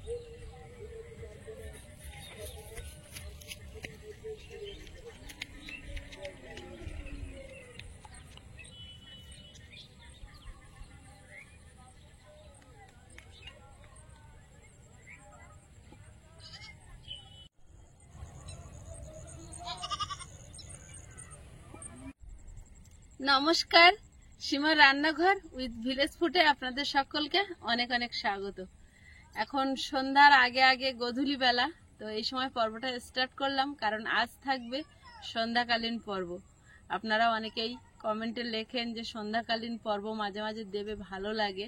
নমস্কার, সীমার রান্নাঘর উইথ ভিলেজ ফুডে আপনাদের সকলকে অনেক অনেক স্বাগত। এখন সন্ধ্যার আগে আগে গোধূলি বেলা, তো এই সময় পর্বটা স্টার্ট করলাম কারণ আজ থাকবে সন্ধ্যাকালীন পর্ব। আপনারা অনেকেই কমেন্টে লেখেন যে সন্ধ্যাকালীন পর্ব মাঝে মাঝে দেবে, ভালো লাগে।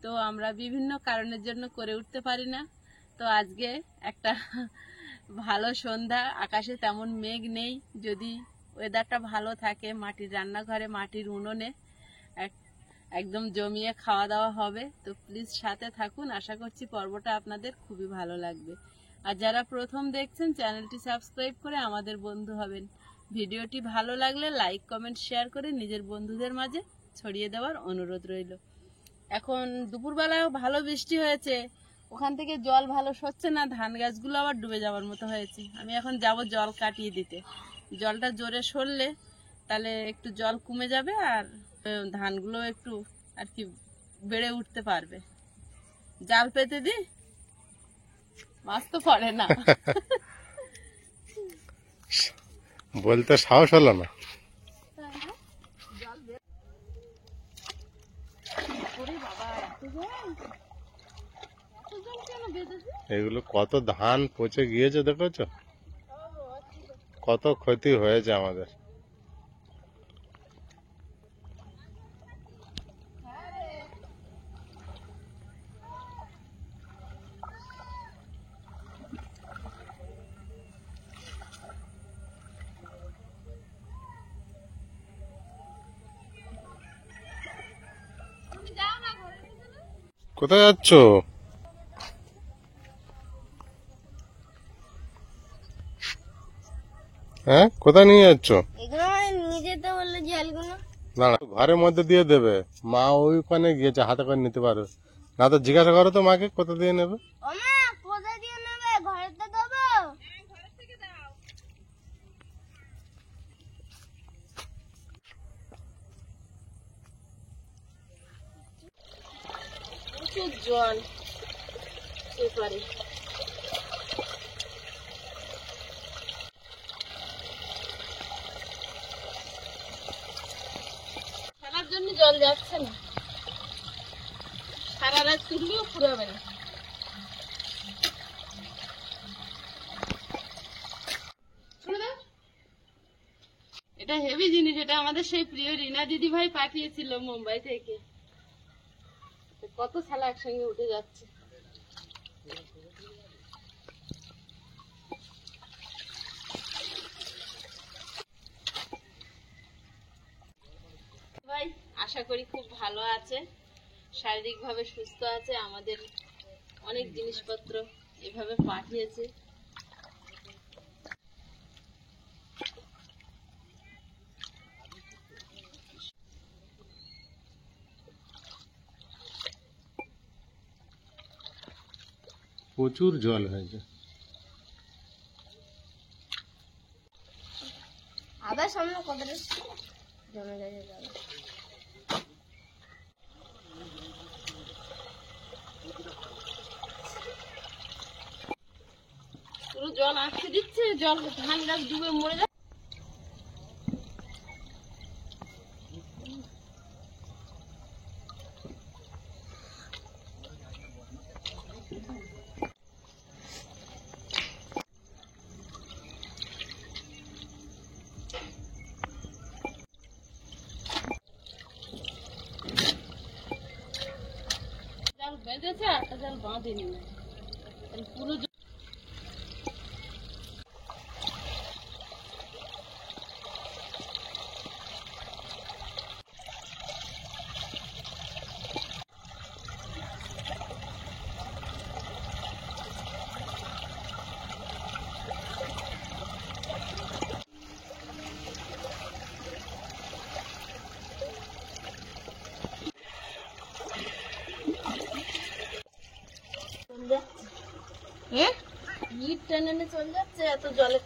তো আমরা বিভিন্ন কারণের জন্য করে উঠতে পারি না। তো আজকে একটা ভালো সন্ধ্যা, আকাশে তেমন মেঘ নেই, যদি ওয়েদারটা ভালো থাকে মাটির রান্নাঘরে মাটির উনুনে একদম জমিয়ে খাওয়া দাওয়া হবে। তো প্লিজ সাথে থাকুন, আশা করছি পর্বটা আপনাদের খুবই ভালো লাগবে। আর যারা প্রথম দেখছেন চ্যানেলটি সাবস্ক্রাইব করে আমাদের বন্ধু হবেন। ভিডিওটি ভালো লাগলে লাইক কমেন্ট শেয়ার করে নিজের বন্ধুদের মাঝে ছড়িয়ে দেওয়ার অনুরোধ রইল। এখন দুপুরবেলায় ভালো বৃষ্টি হয়েছে, ওখান থেকে জল ভালো সরছে না, ধান গাছগুলো আবার ডুবে যাওয়ার মতো হয়েছে। আমি এখন যাব জল কাটিয়ে দিতে। জলটা জোরে সরলে তাহলে একটু জল কমে যাবে আর ধানগুলো একটু আর কি বেড়ে উঠতে পারবে। জাল পেতে দি, মাছ তো পড়ে না। বলতে সাহস হলো না। এগুলো কত ধান পচে গিয়েছে দেখেছো, কত ক্ষতি হয়েছে আমাদের। কোথায় যাচ্ছ? হ্যাঁ, কোথায় নিয়ে যাচ্ছ? না না, ঘরের মধ্যে দিয়ে দেবে। মা ওইখানে গিয়েছে, হাতে করে নিতে পারবে না। তো জিজ্ঞাসা করো তো মাকে কোথা দিয়ে নেবে। জল এপারে খেলার জন্য জল যাচ্ছে না, সারা রাত তুললেও ফুরাবে না। এটা হেভি জিনিস, এটা আমাদের সেই প্রিয় রিনা দিদি ভাই পাঠিয়েছিল মুম্বাই থেকে। কত ছালা একসঙ্গে উঠে যাচ্ছে। ভাই আশা করি খুব ভালো আছে, শারীরিকভাবে সুস্থ আছে। আমাদের অনেক জিনিসপত্র এভাবে পাঠিয়েছে। প্রচুর জল হয়েছে। আবার সামনে কতটা জমে গেছে জল। পুরো জল আটকে দিচ্ছে, জল ধান গাছ ডুবে মরে যাচ্ছে। বেঁধেছে আর জাল বাঁধেনি, পুরো টেনে নিয়ে চলে যাচ্ছে এত জলে।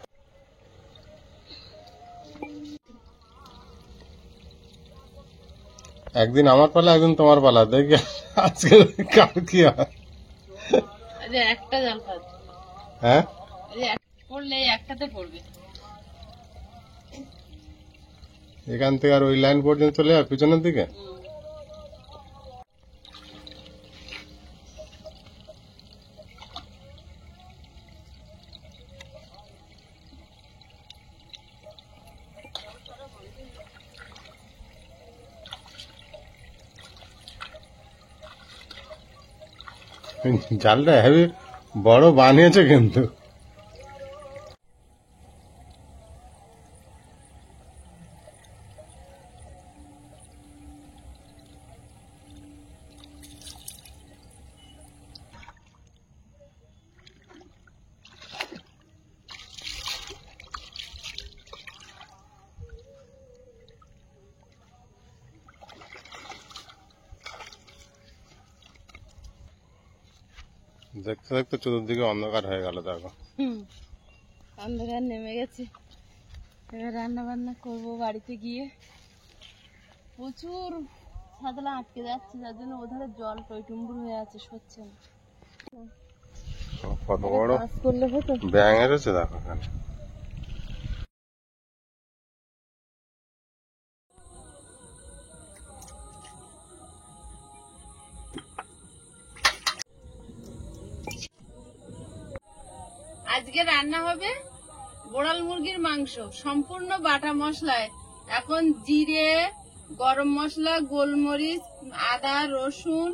একদিন আমার পালা, একদিন তোমার পালা, দেখি আজকে কার কি হয়। এই যে একটা জাল পাত, হ্যাঁ, এই যে পড়লে এই একটাতে পড়বে। এখান থেকে আর ওই লাইন পর্যন্ত চলে যাবে পিছনের দিকে। জালটা হেভি বড় বানিয়েছে কিন্তু। দেখতে দেখতে চতুর্দিকে অন্ধকার হয়ে গেল, দেখো। অন্ধকার নেমে গেছে। এবার রান্না বান্না করবো বাড়িতে গিয়ে। প্রচুর ছাদলা আটকে যাচ্ছে, যার জন্য ওধারে জল টইটুম্বুর হয়ে আছে, সচ্ছে না। কত বড় কাজ করলে হতো। ব্যাঙ এসেছে দেখো এখানে। আজকে রান্না হবে বোড়াল মুরগির মাংস, সম্পূর্ণ বাটা মশলায়। এখন জিরে, গরম মশলা, গোলমরিচ, আদা, রসুন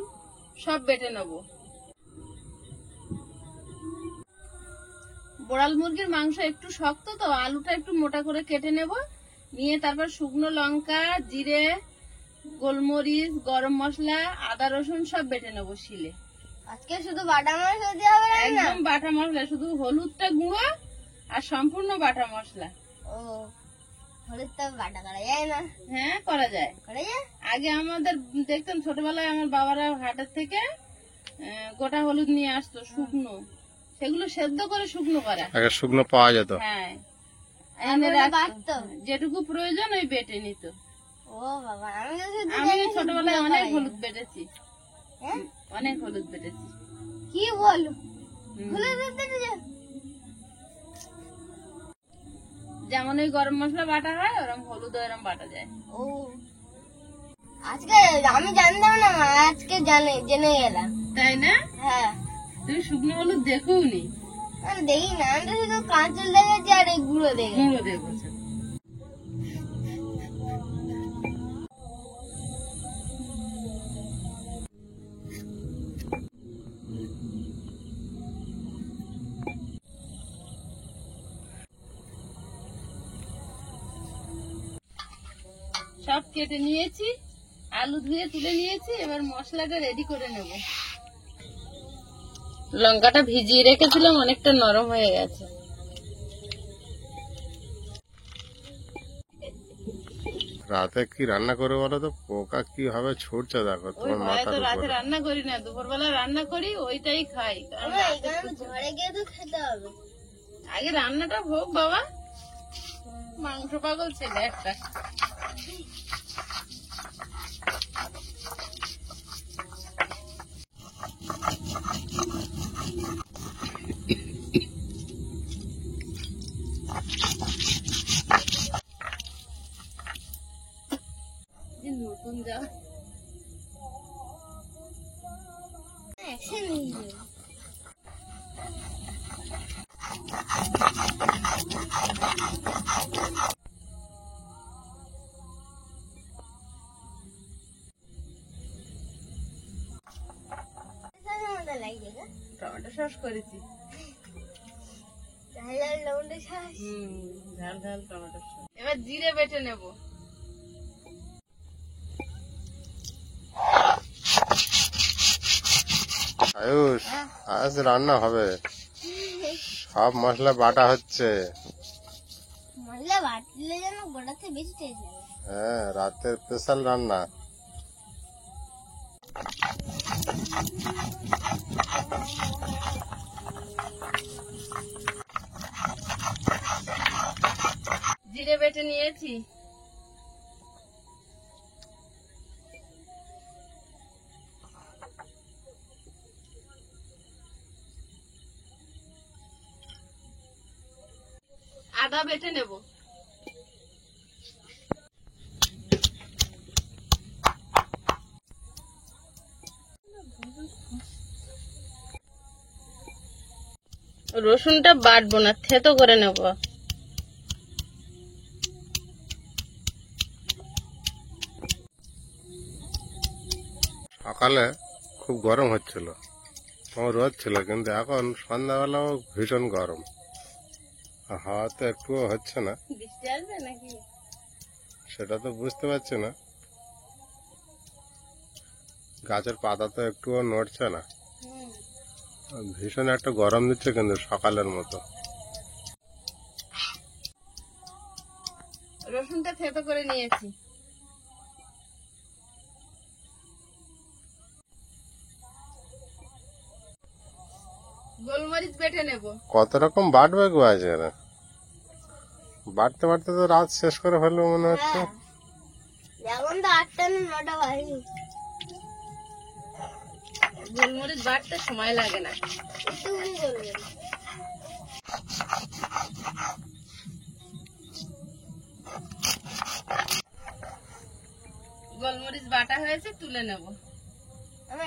সব বেটে নেব। বোড়াল মুরগির মাংস একটু শক্ত তো, আলুটা একটু মোটা করে কেটে নেব, নিয়ে তারপর শুকনো লঙ্কা, জিরে, গোলমরিচ, গরম মশলা, আদা, রসুন সব বেটে নেব শিলে। আজকে শুধু বাটা মাংস দিয়ে হবে না? একদম বাটা মশলা, শুধু হলুদটা গুঁড়ো আর সম্পূর্ণ বাটা মশলা। ও, হলুদ তো বাটা করা যায় না? হ্যাঁ, করা যায়। করা যায়? আগে আমাদের দেখতাম ছোটবেলায়, আমার বাবারা হাটের থেকে গোটা হলুদ নিয়ে আসতো শুকনো, সেগুলো সেদ্ধ করে শুকনো করা। আগে শুকনো পাওয়া যেত। হ্যাঁ, তারপরে এনে রাখতো। বাটতো? যেটুকু প্রয়োজন ওই বেটে নিত। ও বাবা, আমি তো শুধু আমি জানি ছোটবেলায় শুকনো অনেক করা হলুদ যায়। বেটেছি, হ্যাঁ? অনেক হলুদ বেটেছি। কি বলো? হুম। হলুদ বেটে যায়? যেমন ওই গরম মশলা বাটা হয়, ওরম হলুদ ওরম বাটা যায়। ও, আজকে আমি জানতাম না মা, আজকে জেনে গেলাম। তাই না? হ্যাঁ, তুমি শুকনো হলুদ দেখোনি? আমি দেখি না, আমি তো শুধু কাঁচল দেখেছি আর এই গুঁড়ো দেখেছি। গুঁড়ো দেখেছো। সব কেটে নিয়েছি, আলু ধুয়ে তুলে নিয়েছি, এবার মশলাটা রেডি করে নেব। লঙ্কাটা ভিজিয়ে রেখেছিলাম, অনেকটা নরম হয়ে গেছে। রাতে কি রান্না করে বলো তো, পোকা কি ভাবে ছুটছে দেখো ওই তোমার ভয়ে মাথার তো রাতে উপরে। রান্না করি না, দুপুরবেলা রান্না করি, ওইটাই খাই। কারণ আমার রাতে এখানে ঝড়ে গিয়ে তো খেতে হবে। আগে রান্নাটা হোক বাবা, মাংস পাগল ছেলে একটা। নতুন যা একসাথে নিয়ে যাবে। মজা লাগছে গো। টমেটো সস করেছি। ঝাল ঝাল লবণটা খাস? ঝাল ঝাল টমেটো সস। এবার জিরে বেটে নেব। আয়ুষ, আজ রান্না হবে, সব মশলা বাটা হচ্ছে। মশলা বাটলে যেন গোটাতে বেশি টেস্ট লাগে। হ্যাঁ, রাতের স্পেশাল রান্না। জিরে বেটে নিয়েছি, আদা বেটে নেব, রসুনটা বাটবো না, থেতো করে নেব। সকালে খুব গরম হচ্ছিল, রোদ ছিল, কিন্তু এখন সন্ধ্যাবেলাও ভীষণ গরম। হাওয়া তো একটুও হচ্ছে না, বৃষ্টি আসবে নাকি? সেটা তো বুঝতে পারছি না। গাছের পাতা তো একটুও নড়ছে না, ভীষণ একটা গরম দিচ্ছে কিন্তু সকালের মতো। রসুনটা থেতো করে নিয়েছি, গোলমরিচ বেটে নেব। কত রকম বাটবে গো আজকে, বাটতে বাটতে তো রাত শেষ করে ফেলবো মনে হচ্ছে। এখন তো 8টা না 9টা বাজে। গোলমরিচ বাটতে সময় লাগে না। একটুখানি করবে। গোলমরিচ বাটা হয়েছে, তুলে নেব।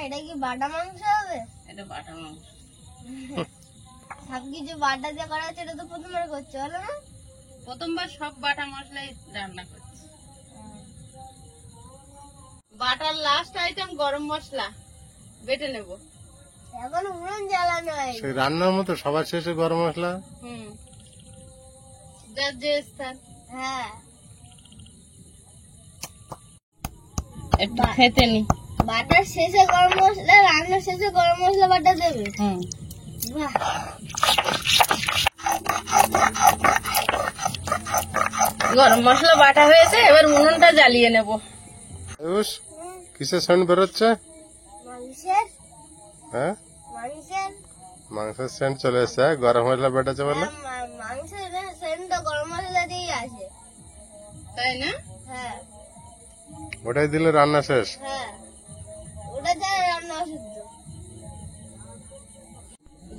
এটা কি বাটা মাংস হবে? এটা বাটা মাংস। সবকিছু বাটা দিয়ে করা হচ্ছে, এটা তো প্রথমবার করছে, বলো না? প্রথমবার সব বাটা মশলাই রান্না করছি। বাটার লাস্ট আইটেম গরম মশলা বেটে নেব। এখন উনুন জ্বালানো হয়। সেই রান্নার মতো সবার শেষে গরম মশলা। যার যে স্থান। হ্যাঁ, একটু খেতে নি। বাটার শেষে গরম মশলা, রান্নার শেষে গরম মশলা বাটা দেবে। বাহ, গরম মশলা বাটা হয়েছে, এবার উনুনটা জ্বালিয়ে নেব। কিসের সেন্ট বেরোচ্ছে? মাংসের হ্যাঁ, মাংসের মাংসের সেন্ট চলে এসছে। গরম মশলা বেটাচ্ছে বলে। মাংসের সেন্টটা গরম মশলা দিয়েই আসে, তাই না? হ্যাঁ ওটাই দিলে রান্না শেষ। হ্যাঁ, ওটা ছাড়া রান্না অশুদ্ধ।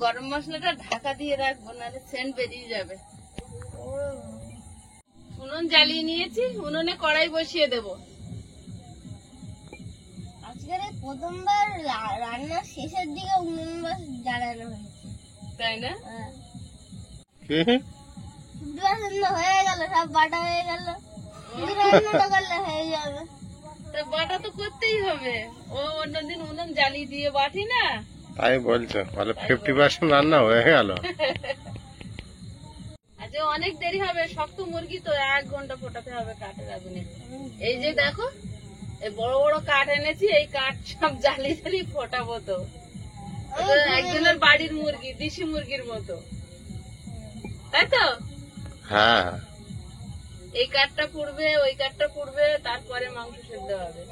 গরম মশলাটা ঢাকা দিয়ে রাখবো, নাহলে সেন্ট বেরিয়ে যাবে। উনুন জ্বালিয়ে নিয়েছি, উনুনে কড়াই বসিয়ে দেব। আজকের এই প্রথমবার রান্নার শেষের দিকে উনুন জ্বালানো হয়েছে, তাই না? হ্যাঁ। কি 50% হয়ে গেল, সব বাটা হয়ে গেল, শুধু রান্নাটা করলে হয়ে যাবে। তো বাটা তো করতেই হবে, ও অন্যদিন উনুন জ্বালিয়ে দিয়ে বাটি না। তাই বলছো, বলে 50% রান্না হয়ে গেল। আজকে অনেক দেরি হবে, শক্ত মুরগি তো 1 ঘন্টা ফোটাতে হবে কাঠের আগুনে। এই যে দেখো, এই বড় বড় কাঠ এনেছি, এই কাঠ সব জ্বালিয়ে জ্বালিয়ে ফোটাবো। তো একজনের বাড়ির মুরগি, দেশি মুরগির মতো, তাই তো? হ্যাঁ, এই কাঠটা পুড়বে, ওই কাঠটা পুড়বে, তারপরে মাংস সেদ্ধ হবে।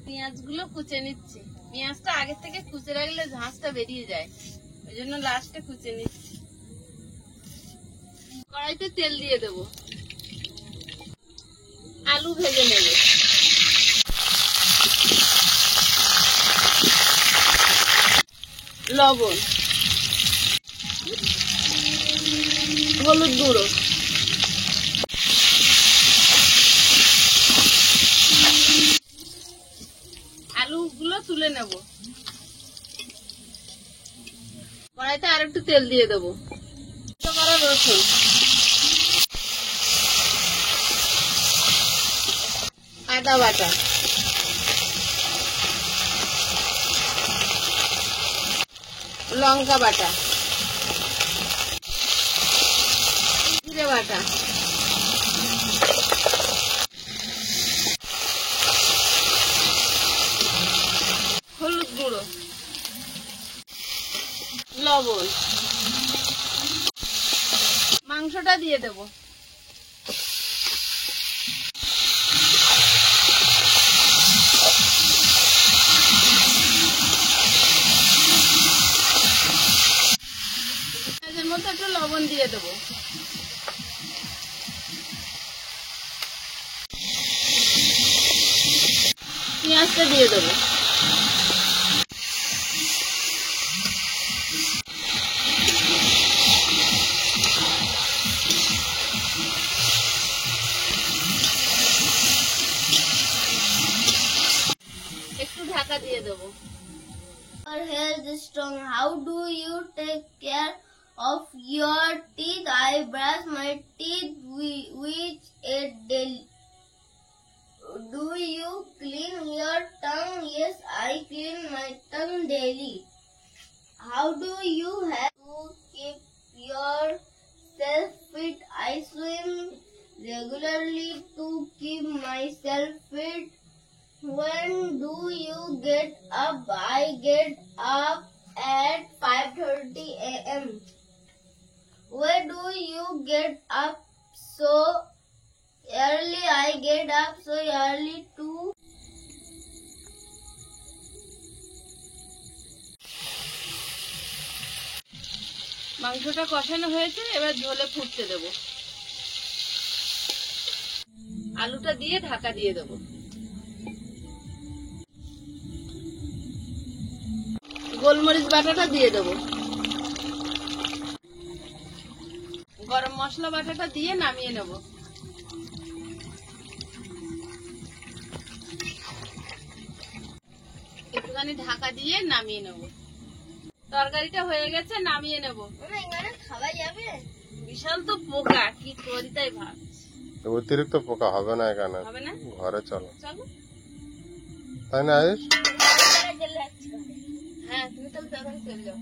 পেঁয়াজ গুলো কুচে নিচ্ছি। পেঁয়াজটা আগে থেকে কুচে রাখলে ঝাঁসটা বেরিয়ে যায়, ওই জন্য লাস্টে কুচে নিচ্ছি। কড়াইতে তেল দিয়ে দেব, আলু ভেজে নেব। লবণ, হলুদ গুঁড়ো, আলুগুলো তুলে নেব। কড়াইতে আর একটু তেল দিয়ে দেবো। রসুন, আদা বাটা, লঙ্কা বাটা, জিরে বাটা, হলুদ গুঁড়ো, লবণ। মাংসটা দিয়ে দেব। এর মধ্যে একটু লবণ দিয়ে দেবো। your health strong. How do you take care of your teeth? I brush my teeth with a daily. Do you clean your tongue? Yes, I clean my tongue daily. How do you have to keep yourself fit? I swim regularly to keep myself fit. When do you get up? I get up at 5:30 a.m. Where do you get up so early? I get up so early too. মাংসটা কষানো হয়েছে, এবার ঝোলে ফুটতে দেব। আলুটা দিয়ে ঢাকা দিয়ে দেব। গোলমরিচ বাটাটা দিয়ে দেব। গরম মশলা বাটাটা দিয়ে নামিয়ে নেব। একটুখানি ঢাকা দিয়ে নামিয়ে নেব। তরকারিটা হয়ে গেছে, নামিয়ে নেব। এখানে খাওয়া যাবে? বিশাল তো পোকা, কি করি তাই ভাবছি। অতিরিক্ত পোকা হবে না এখানে, হবে না? ঘরে চলো, চলো। তাই না আয়ুষ? হ্যাঁ, তুমি তাহলে তখন চলে যাও।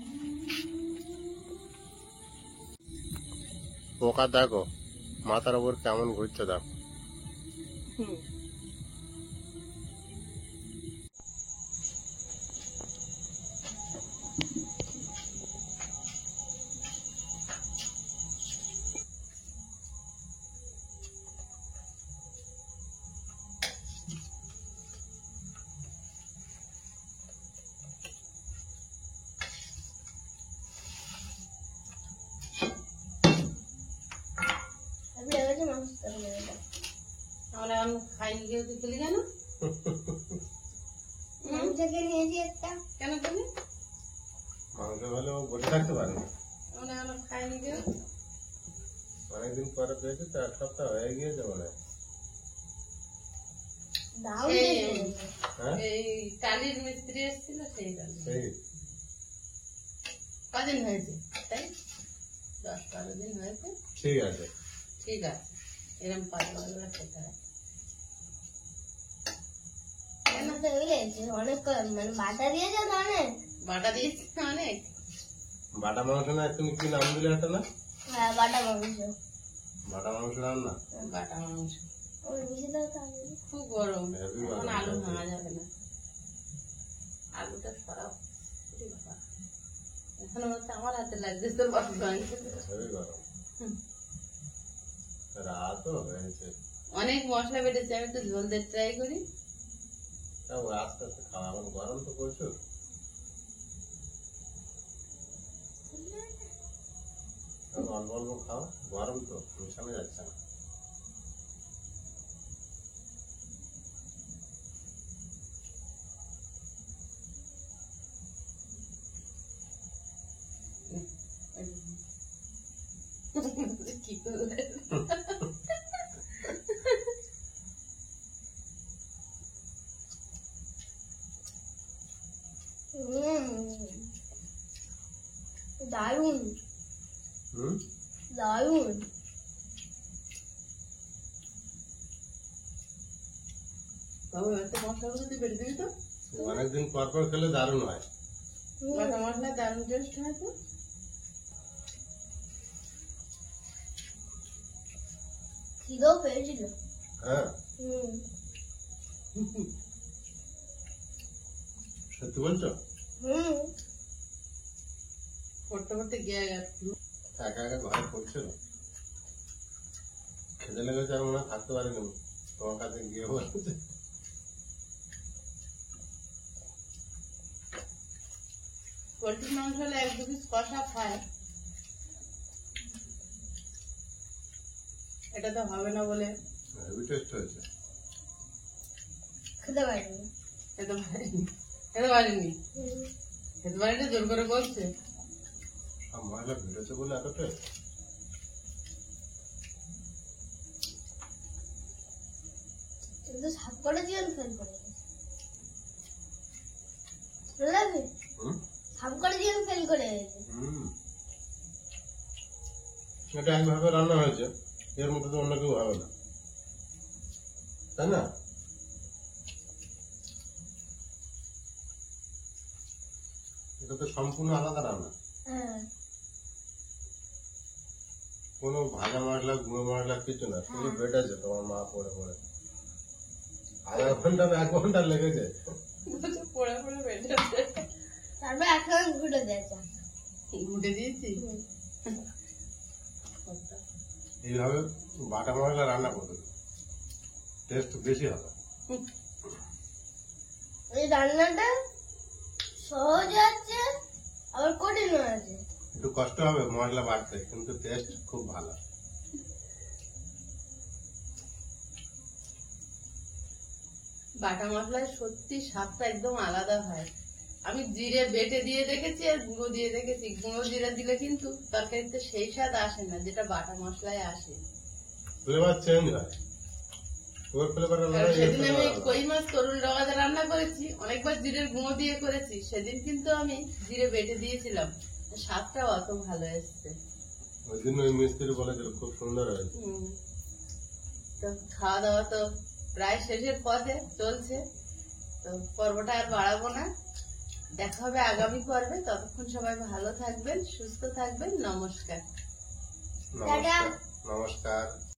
পোকা দেখো মাথার উপর কেমন ঘুরছে, দেখো। হুম। আমরা এখন খাইনি, কেউ তুই খেলি কেন? নিয়েছি একটা। কেন তুমি? মাংস হলে ও বসে থাকতে পারে না। আমরা এখন খাইনি কেউ। অনেকদিন পরে পেয়েছি তো, 1 সপ্তাহ হয়ে গিয়েছে মনে হয়। হ্যাঁ? এই টালির মিস্ত্রি এসেছিল, সেই টালি। সেই কদিন হয়েছে? তাই 10-12 দিন হয়েছে। ঠিক আছে, ঠিক আছে, এরকম পাতলা খেতে হয়। অনেক মানে বাটা দিয়েছে তো অনেক। বাটা দিয়েছি অনেক। বাটা মাংস না, তুমি কি নাম দিলে একটা না? হ্যাঁ, বাটা মাংস। বাটা মাংস রান্না। বাটা মাংস ওর বেশি দাও তাহলে। খুব গরম, Heavy এখন গরম। আলু ভাঙা যাবে না। আলুটা সরাও। ওরে বাবা, এখন হচ্ছে আমার হাতে লাগছে তোর বাবা মাংস। হেভি গরম। রাতও হয়েছে, অনেক মশলা বেটেছে, আমি একটু ঝোল দিয়ে ট্রাই করি। তাও আস্তে আস্তে খাওয়া, এখন গরম তো প্রচুর। অল্প অল্প খাও, গরম তো মিশানো যাচ্ছে না। কি করবে? দারুন হুম, দারুন। বাবু এত মশলাগুলো তুই বেটে দিবি তো? অনেকদিন পর পর খেলে দারুণ হয়। বাটা মশলা দারুণ টেস্ট হয় তো। খিদেও পেয়েছিল। হ্যাঁ, হুম। সত্যি বলছো? হুম। করতে করতে গিয়ে গেছে। একা একা ঘরে পড়ছিল, খেতে লেগেছে, আর মনে হয় থাকতে পারিনি। তোমার কাছে গিয়ে বলছে পোলট্রির মাংস হলে 1-2 পিস কষা খায়, এটা তো হবে না বলে হেভি টেস্ট হয়েছে। খেতে পারিনি। খেতে পারিনি। খেতে পারিনি, খেতে পারিনি, জোর করে বলছে। সব মশলা ভিড়েছে বলে এত টেস্ট। কিন্তু সাত করে দিয়ে ফেল করে গেছে। চলে যাবে? হুম, এটা একভাবে রান্না হয়েছে, এর মধ্যে তো অন্য কেউ হবে না, তাই না? এটা তো সম্পূর্ণ আলাদা রান্না। হ্যাঁ কোনো ভাজা মশলা গুঁড়ো মশলা কিছু না, শুধু বেটেছে তোমার মা পড়ে পড়ে। আধা ঘন্টা না 1 ঘন্টা লেগেছে। পড়ে পড়ে বেঁধে তারপর এখন ঘুরে দিয়েছে। ঘুটে দিয়েছি। এইভাবে বাটা মশলা রান্না করবে, টেস্ট বেশি হবে। এই রান্নাটা সহজ আছে আবার কঠিন আছে। একটু কষ্ট হবে মশলা বাটতে, কিন্তু টেস্ট খুব ভালো। বাটা মশলায় সত্যি স্বাদটা একদম আলাদা হয়। আমি জিরে বেটে দিয়ে দেখেছি আর গুঁড়ো দিয়ে দেখেছি, গুঁড়ো জিরে দিলে কিন্তু তরকারিতে সেই স্বাদ আসে না যেটা বাটা মশলায় আসে। ফ্লেভার চেঞ্জ হয়, ওর ফ্লেভার আর আলাদা, এর সেদিন flavor আমি আলাদা। কই মাছ তরুল ডগাতে রান্না করেছি, অনেকবার জিরের গুঁড়ো দিয়ে করেছি, সেদিন কিন্তু আমি জিরে বেটে দিয়েছিলাম, স্বাদটাও অত ভালো এসছে। ওই দিন ওই মিস্ত্রি বলেছিল খুব সুন্দর হয়েছে। তো খাওয়া দাওয়া তো প্রায় শেষের পথে চলছে, তো পর্বটা আর বাড়াবো না, দেখা হবে আগামী পর্বে। ততক্ষণ সবাই ভালো থাকবেন, সুস্থ থাকবেন। নমস্কার। নমস্কার, নমস্কার।